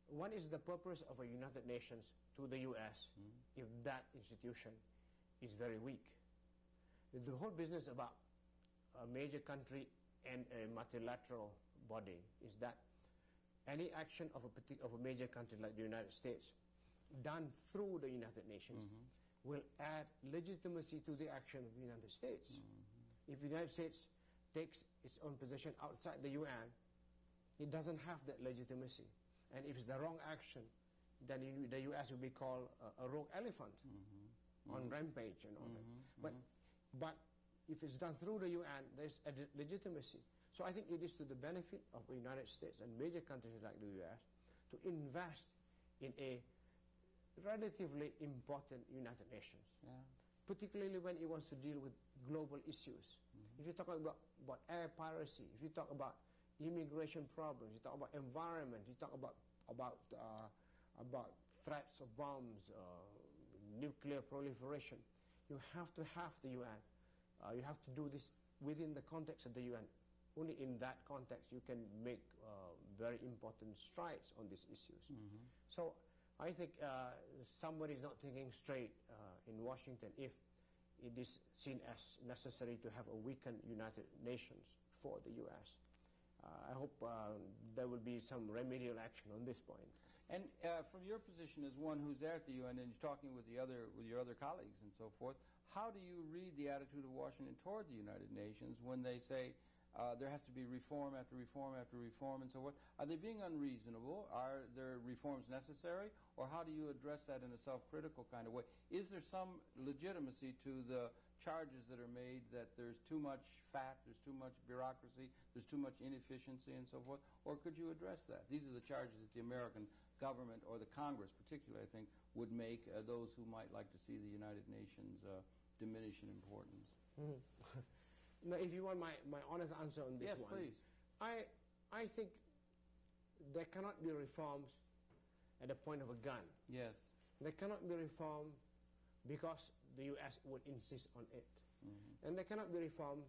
what is the purpose of a United Nations to the U.S. if that institution is very weak? The whole business about a major country and a multilateral body is that any action of a major country like the United States done through the United Nations will add legitimacy to the action of the United States. If the United States takes its own position outside the UN, it doesn't have that legitimacy. And if it's the wrong action, then the U.S. will be called a rogue elephant on rampage and all that. But if it's done through the UN, there's a legitimacy. So I think it is to the benefit of the United States and major countries like the U.S. to invest in a relatively important United Nations, particularly when it wants to deal with global issues. If you talk about air piracy, if you talk about immigration problems, you talk about environment, you talk about threats of bombs, nuclear proliferation, you have to have the UN. You have to do this within the context of the UN. Only in that context you can make very important strides on these issues. So I think somebody is not thinking straight in Washington if it is seen as necessary to have a weakened United Nations for the U.S. I hope there will be some remedial action on this point. And from your position as one who's there at the UN and you're talking with your other colleagues and so forth, how do you read the attitude of Washington toward the United Nations when they say there has to be reform after reform after reform and so forth. Are they being unreasonable? Are there reforms necessary? Or how do you address that in a self-critical kind of way? Is there some legitimacy to the charges that are made that there's too much fat, there's too much bureaucracy, there's too much inefficiency and so forth? Or could you address that? These are the charges that the American government, or the Congress particularly, I think, would make those who might like to see the United Nations diminish in importance. Mm-hmm. Now, if you want my honest answer on this yes, one. Yes, please. I think there cannot be reforms at the point of a gun. Yes. There cannot be reform because the U.S. would insist on it. Mm-hmm. And there cannot be reform,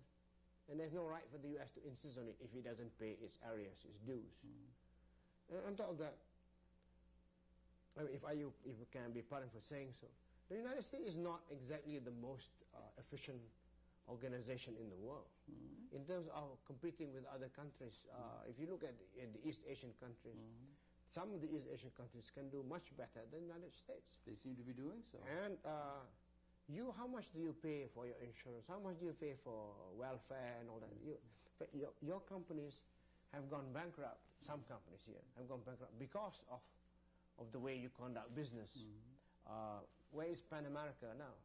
and there's no right for the U.S. to insist on it if it doesn't pay its arrears, its dues. Mm-hmm. And on top of that, I mean, if you can be pardoned for saying so, the United States is not exactly the most efficient organization in the world. Mm-hmm. In terms of competing with other countries, if you look at the East Asian countries, mm-hmm. some of the East Asian countries can do much better than the United States. They seem to be doing so. And how much do you pay for your insurance? How much do you pay for welfare and all that? Your companies have gone bankrupt. Some companies here have gone bankrupt because of the way you conduct business. Mm-hmm. Where is Pan America now?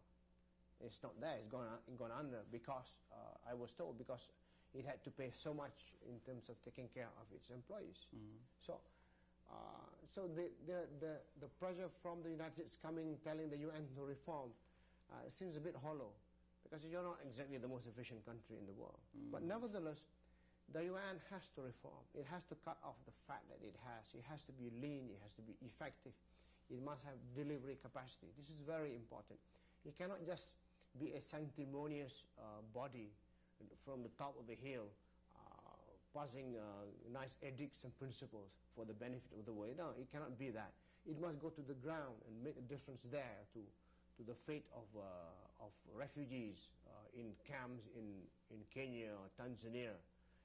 It's not there. It's gone under because I was told because it had to pay so much in terms of taking care of its employees. Mm-hmm. So the pressure from the United States telling the UN to reform seems a bit hollow because you're not exactly the most efficient country in the world. Mm-hmm. But nevertheless, the UN has to reform. It has to cut off the fat that it has. It has to be lean. It has to be effective. It must have delivery capacity. This is very important. It cannot just be a sanctimonious body from the top of a hill passing nice edicts and principles for the benefit of the world. No, it cannot be that. It must go to the ground and make a difference there to the fate of refugees in camps in Kenya or Tanzania.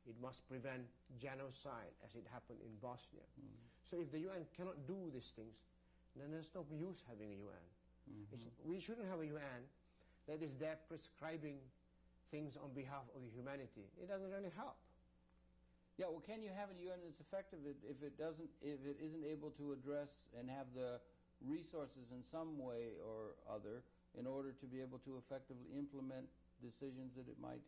It must prevent genocide as it happened in Bosnia. Mm-hmm. So if the UN cannot do these things, then there's no use having a UN. Mm-hmm. We shouldn't have a UN that is there prescribing things on behalf of the humanity. It doesn't really help. Yeah, well, can you have a UN that's effective if it isn't able to address and have the resources in some way or other in order to be able to effectively implement decisions that it might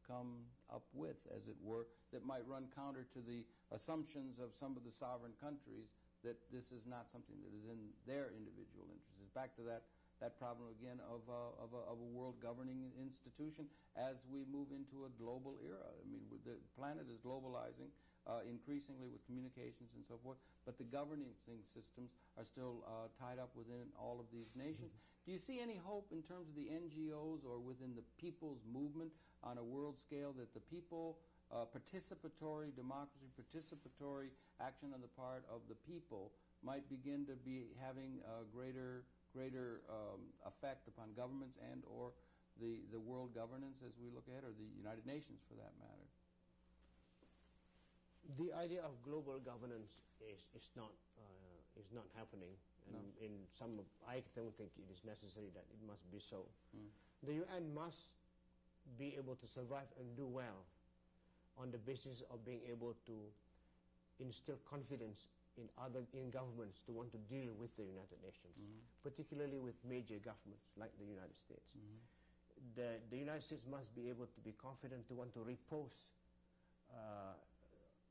come up with, as it were, that might run counter to the assumptions of some of the sovereign countries that this is not something that is in their individual interests. It's back to that problem again of a world governing institution as we move into a global era. I mean, the planet is globalizing increasingly with communications and so forth, but the governing systems are still tied up within all of these nations. Do you see any hope in terms of the NGOs or within the people's movement on a world scale that the people, participatory democracy, participatory action on the part of the people might begin to be having a greater effect upon governments and or the world governance as we look ahead, or the United Nations for that matter? The idea of global governance is not happening, and no. I don't think it is necessary that it must be so. The UN must be able to survive and do well on the basis of being able to instill confidence in governments to want to deal with the United Nations, particularly with major governments like the United States. The United States must be able to be confident to want to repose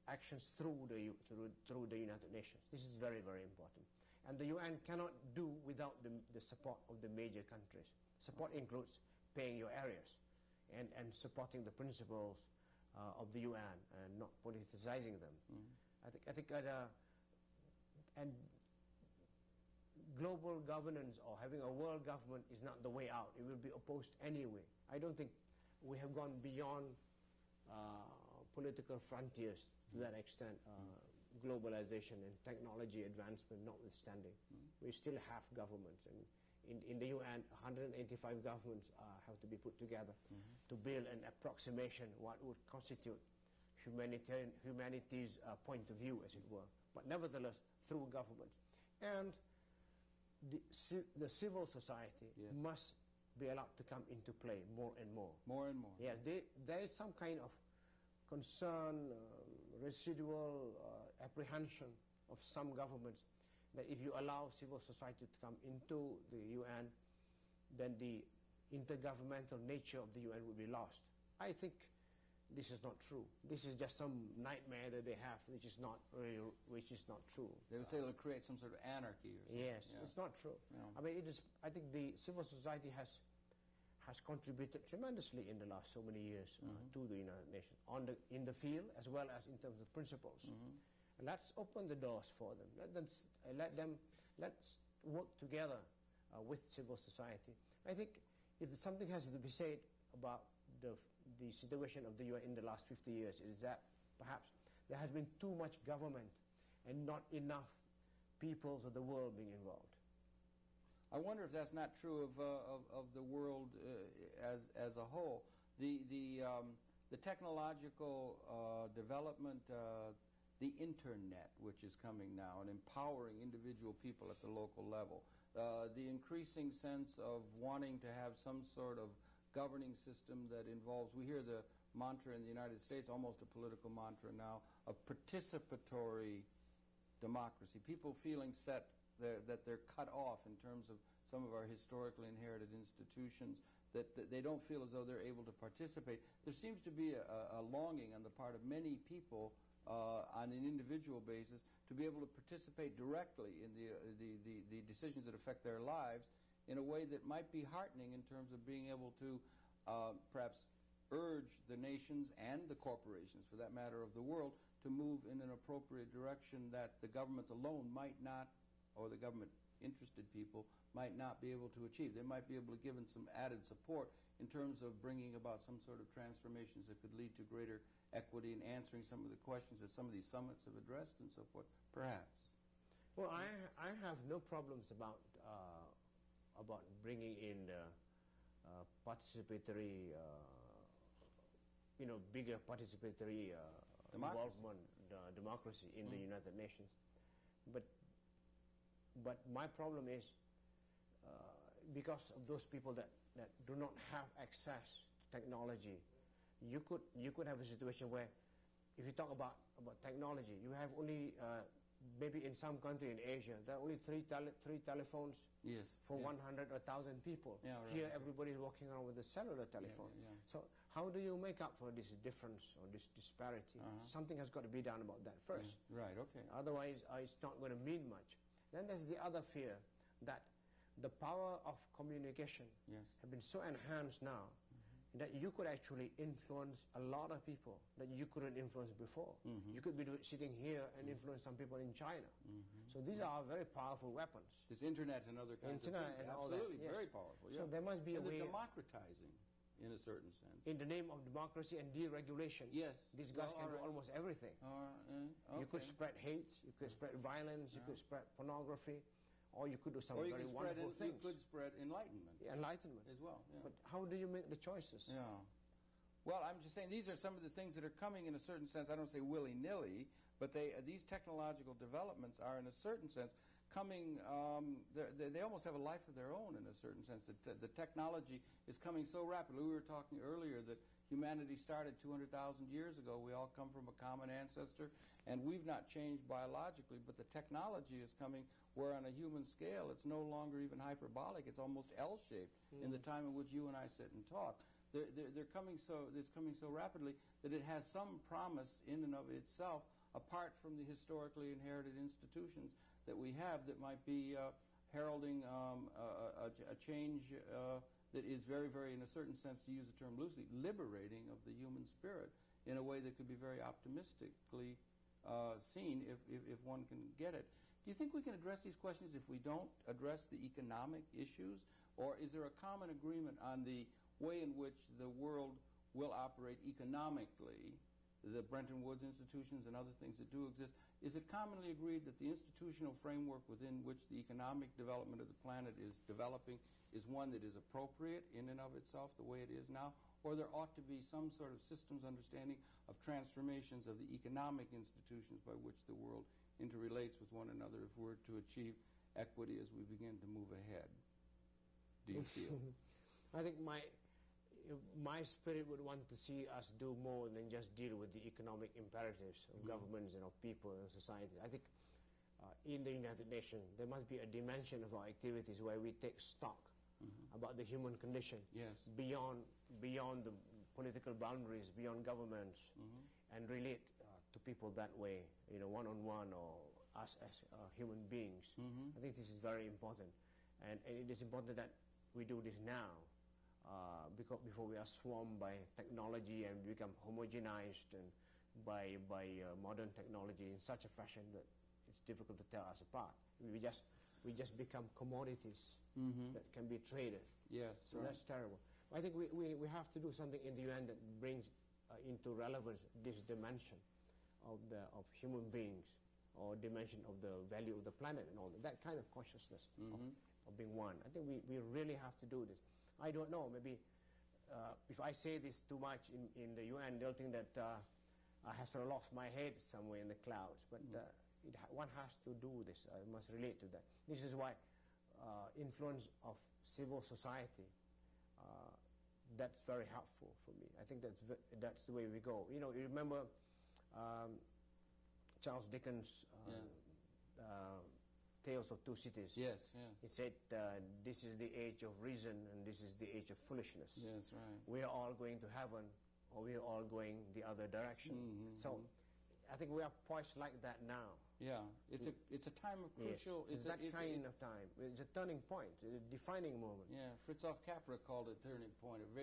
actions through the United Nations. This is very, very important. And the UN cannot do without the support of the major countries. Support includes paying your arrears and supporting the principles of the UN and not politicizing them. I think and global governance or having a world government is not the way out. It will be opposed anyway. I don't think we have gone beyond political frontiers to that extent, globalization and technology advancement notwithstanding. We still have governments, and in the UN, 185 governments have to be put together to build an approximation what would constitute humanity's point of view, as it were. But nevertheless, through government. And the civil society must be allowed to come into play more and more. More and more. Yeah, there is some kind of concern, residual apprehension of some governments that if you allow civil society to come into the UN, then the intergovernmental nature of the UN will be lost. I think this is not true. This is just some nightmare that they have, which is not really, which is not true. They would say it'll create some sort of anarchy or something. Yes, it's not true. I mean, it is. I think the civil society has contributed tremendously in the last so many years to the United Nations in the field as well as in terms of principles. And let's open the doors for them. Let's work together with civil society. I think if something has to be said about the situation of the UN in the last 50 years, it is that perhaps there has been too much government and not enough peoples of the world being involved. I wonder if that's not true of the world as a whole. The technological development, the internet, which is coming now, and empowering individual people at the local level, the increasing sense of wanting to have some sort of governing system that involves, we hear the mantra in the United States, almost a political mantra now, of participatory democracy. People feeling that they're cut off in terms of some of our historically inherited institutions, that they don't feel as though they're able to participate. There seems to be a longing on the part of many people on an individual basis to be able to participate directly in the decisions that affect their lives in a way that might be heartening in terms of being able to perhaps urge the nations and the corporations, for that matter, of the world to move in an appropriate direction that the governments alone might not, or the government-interested people might not be able to achieve. They might be able to give in some added support in terms of bringing about some sort of transformations that could lead to greater equity and answering some of the questions that some of these summits have addressed and so forth, perhaps. Well, I have no problems about bringing in participatory, bigger participatory involvement, democracy in the United Nations. But my problem is because of those people that do not have access to technology, you could have a situation where, if you talk about technology, you have only maybe in some country in Asia there are only three telephones for 100 or 1,000 people. Yeah, right. Here everybody is walking around with a cellular telephone. So how do you make up for this difference or this disparity? Something has got to be done about that first. Right, okay. Otherwise it's not going to mean much. Then there's the other fear that the power of communication have been so enhanced now that you could actually influence a lot of people that you couldn't influence before. You could be sitting here and influence some people in China. So these are very powerful weapons. This internet and other kinds of things. And all that. Absolutely, very powerful. So there must be a way. Democratizing, in a certain sense. In the name of democracy and deregulation. Yes. These guys can do almost everything. You could spread hate, you could spread violence, you could spread pornography, or you could do some very wonderful things. You could spread enlightenment. Enlightenment. As well, But how do you make the choices? Well, I'm just saying these are some of the things that are coming in a certain sense. I don't say willy-nilly, but these technological developments are in a certain sense coming, they almost have a life of their own in a certain sense. The technology is coming so rapidly. We were talking earlier that humanity started 200,000 years ago. We all come from a common ancestor, and we've not changed biologically, but the technology is coming where on a human scale it's no longer even hyperbolic. It's almost L-shaped in the time in which you and I sit and talk. It's coming so rapidly that it has some promise in and of itself apart from the historically inherited institutions that we have that might be heralding a change that is very, very, in a certain sense, to use the term loosely, liberating of the human spirit in a way that could be very optimistically seen if one can get it. Do you think we can address these questions if we don't address the economic issues? Or is there a common agreement on the way in which the world will operate economically, the Bretton Woods institutions and other things that do exist? Is it commonly agreed that the institutional framework within which the economic development of the planet is developing is one that is appropriate in and of itself the way it is now? Or there ought to be some sort of systems understanding of transformations of the economic institutions by which the world interrelates with one another if we're to achieve equity as we begin to move ahead? Do you feel? I think my spirit would want to see us do more than just deal with the economic imperatives of governments and of people and society. I think in the United Nations, there must be a dimension of our activities where we take stock about the human condition beyond the political boundaries, beyond governments, and relate to people that way, one-on-one or us as human beings. I think this is very important. And it is important that we do this now, because before we are swarmed by technology and become homogenized and by modern technology in such a fashion that it's difficult to tell us apart. We just become commodities that can be traded. Yes, so that's terrible. I think we have to do something in the UN that brings into relevance this dimension of human beings, or dimension of the value of the planet and all that kind of consciousness of being one. I think we really have to do this. I don't know, maybe if I say this too much in the UN, they'll think that I have sort of lost my head somewhere in the clouds, but one has to do this. I must relate to that. This is why influence of civil society, that's very helpful for me. I think that's the way we go. You remember Charles Dickens' Tales of Two Cities. Yes. He said, this is the age of reason and this is the age of foolishness. Yes, right. We are all going to heaven, or we are all going the other direction. So I think we are poised like that now. Yeah, it's a time of crucial. Yes. It's that kind of time. It's a turning point, a defining moment. Yeah, Fritjof Capra called it turning point, a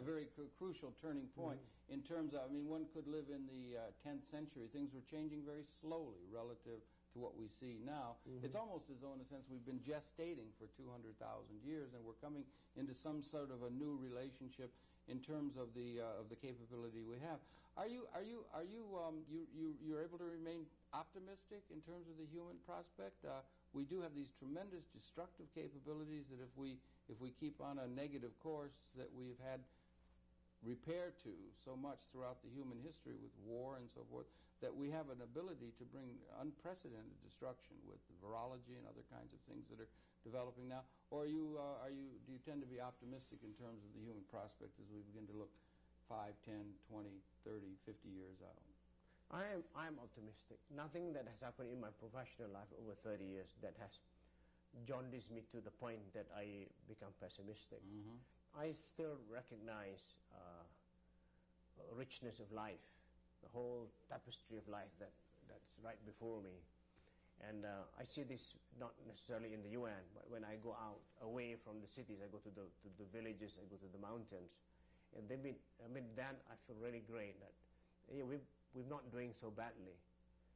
very crucial turning point in terms of. I mean, one could live in the 10th century. Things were changing very slowly relative to what we see now. It's almost as though, in a sense, we've been gestating for 200,000 years, and we're coming into some sort of a new relationship in terms of the capability we have. You're able to remain optimistic in terms of the human prospect? We do have these tremendous destructive capabilities that if we keep on a negative course that we've had repaired to so much throughout the human history with war and so forth, that we have an ability to bring unprecedented destruction with the virology and other kinds of things that are developing now? Or do you tend to be optimistic in terms of the human prospect as we begin to look 5, 10, 20, 30, 50 years out? I'm optimistic. Nothing that has happened in my professional life over 30 years that has jaundiced me to the point that I become pessimistic. I still recognize richness of life, the whole tapestry of life that's right before me. And I see this not necessarily in the UN, but when I go out away from the cities, I go to the villages, I go to the mountains, and then I feel really great that we're not doing so badly.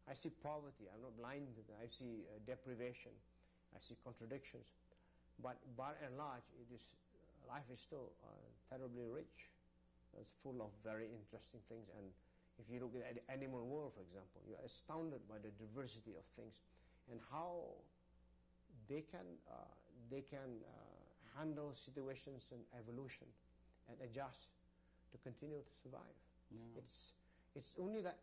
I see poverty. I'm not blind to that. I see deprivation. I see contradictions. But by and large, life is still terribly rich. It's full of very interesting things. And if you look at the animal world, for example, you're astounded by the diversity of things and how they can handle situations and evolution and adjust to continue to survive. Yeah. It's only the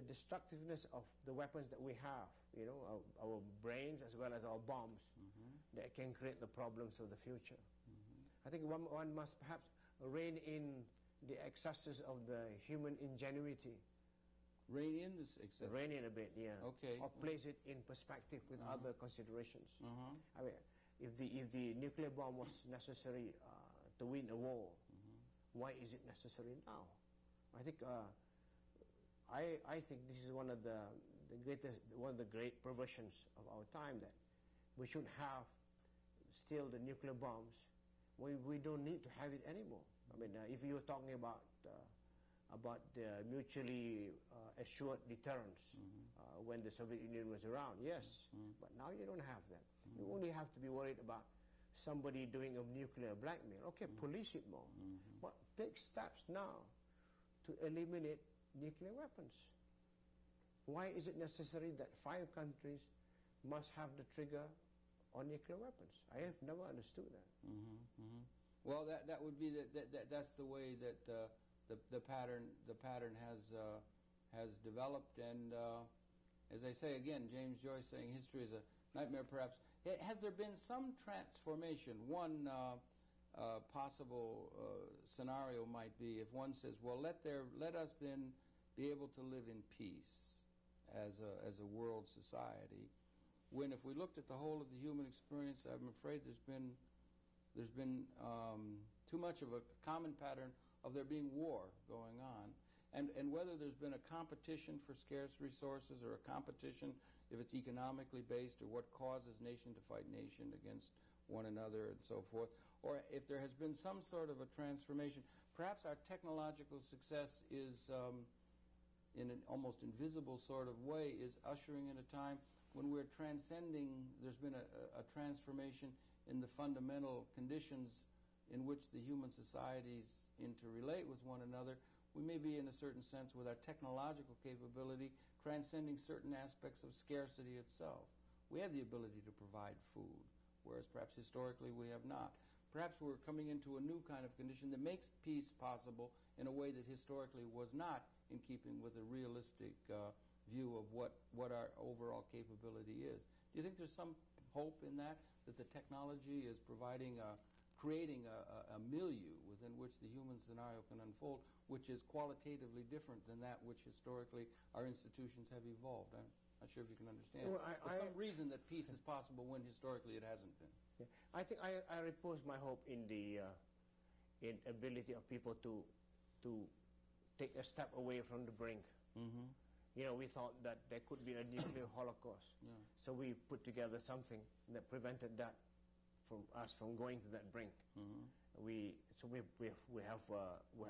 destructiveness of the weapons that we have, our brains as well as our bombs, that can create the problems of the future. I think one must perhaps rein in the excesses of the human ingenuity. Rein in this excess? Rein in a bit, yeah. Okay. Or place it in perspective with other considerations. I mean, if the nuclear bomb was necessary to win a war, why is it necessary now? I think this is one of the great perversions of our time, that we should have still the nuclear bombs. We don't need to have it anymore. I mean, if you're talking about the mutually assured deterrence when the Soviet Union was around, yes, but now you don't have that. You only have to be worried about somebody doing a nuclear blackmail. Okay, police it more, but take steps now to eliminate nuclear weapons. Why is it necessary that 5 countries must have the trigger on nuclear weapons? I have never understood that. Well, that would be that's the way that the pattern has developed, and as I say again, James Joyce saying history is a nightmare. Perhaps has there been some transformation? One, possible scenario might be if one says, well, let us then be able to live in peace as a world society, when if we looked at the whole of the human experience, I'm afraid there's been too much of a common pattern of there being war going on. And whether there's been a competition for scarce resources or a competition if it's economically based or what causes nation to fight nation against one another and so forth, or if there has been some sort of a transformation. Perhaps our technological success is, in an almost invisible sort of way, is ushering in a time when we're transcending, there's been a transformation in the fundamental conditions in which the human societies interrelate with one another. We may be, in a certain sense, with our technological capability, transcending certain aspects of scarcity itself. We have the ability to provide food, whereas perhaps historically we have not. Perhaps we're coming into a new kind of condition that makes peace possible in a way that historically was not in keeping with a realistic view of what our overall capability is. Do you think there's some hope in that the technology is creating a milieu within which the human scenario can unfold, which is qualitatively different than that which historically our institutions have evolved? I'm not sure if you can understand. Well, there's some reason that peace is possible when historically it hasn't been. Yeah. I think I repose my hope in the ability of people to take a step away from the brink. Mm-hmm. You know, we thought that there could be a nuclear holocaust, so we put together something that prevented that from us from going to that brink. Mm-hmm. We have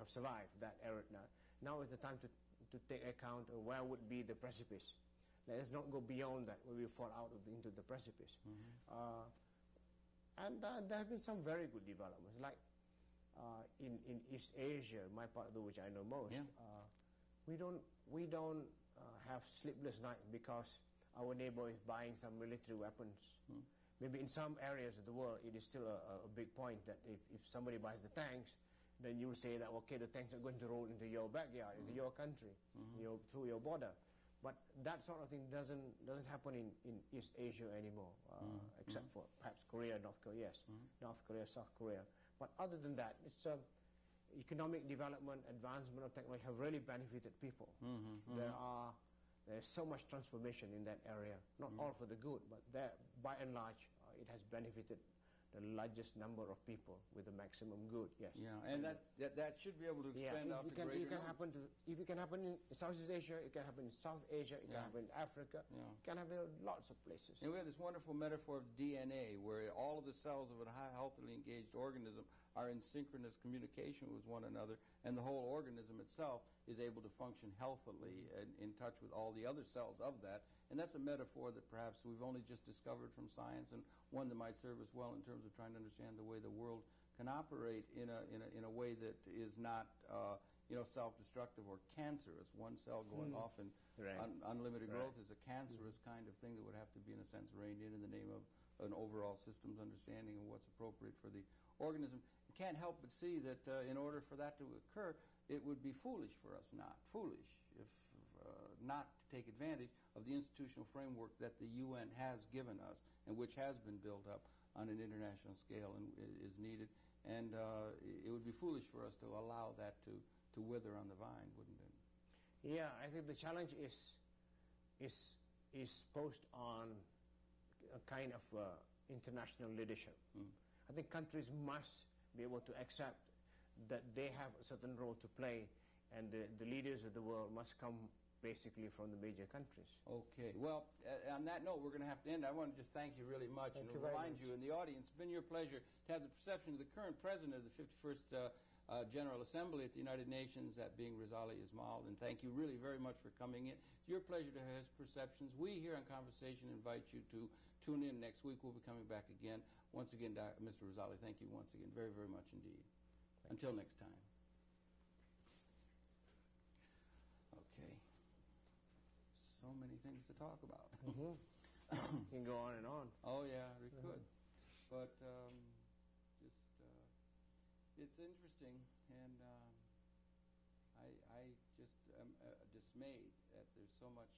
survived that era now. Now is the time to take account of where would be the precipice. Let us not go beyond that, where we fall out into the precipice. Mm-hmm. And there have been some very good developments, like in East Asia, my part of the which I know most. We don't have sleepless nights because our neighbor is buying some military weapons. Mm. Maybe in some areas of the world, it is still a big point that if somebody buys the tanks, then you will say that, okay, the tanks are going to roll into your backyard, into your country, through your border. But that sort of thing doesn't happen in East Asia anymore, except for perhaps Korea, North Korea, North Korea, South Korea. But other than that, it's economic development, advancement of technology have really benefited people. There's so much transformation in that area, not all for the good, but by and large, it has benefited the largest number of people with the maximum good. Yes. Yeah, and that should be able to expand out to greater numbers. If it can happen in Southeast Asia, it can happen in South Asia, it can happen in Africa, it can happen in lots of places. And we have this wonderful metaphor of DNA, where all of the cells of a healthily engaged organism are in synchronous communication with one another, and the whole organism itself is able to function healthily and in touch with all the other cells of that. And that's a metaphor that perhaps we've only just discovered from science, and one that might serve us well in terms of trying to understand the way the world can operate in a way that is not self-destructive or cancerous. One cell going off in unlimited growth is a cancerous kind of thing that would have to be, in a sense, reined in the name of an overall systems understanding of what's appropriate for the organism. You can't help but see that in order for that to occur, it would be foolish for us not to take advantage of the institutional framework that the UN has given us and which has been built up on an international scale and is needed. And it would be foolish for us to allow that to wither on the vine, wouldn't it? Yeah, I think the challenge is posed on a kind of international leadership. I think countries must be able to accept that they have a certain role to play, and the leaders of the world must come basically from the major countries. Okay. Well, on that note, we're going to have to end. I want to just thank you really much and remind you in the audience, it's been your pleasure to have the perception of the current president of the 51st General Assembly at the United Nations, that being Razali Ismail, and thank you really very much for coming in. It's your pleasure to have his perceptions. We here on Conversation invite you to tune in next week. We'll be coming back again. Once again, Mr. Razali, thank you once again very, very much indeed. Until next time. Okay. So many things to talk about. You can go on and on. Oh, yeah, we could. But it's interesting, and I just am dismayed that there's so much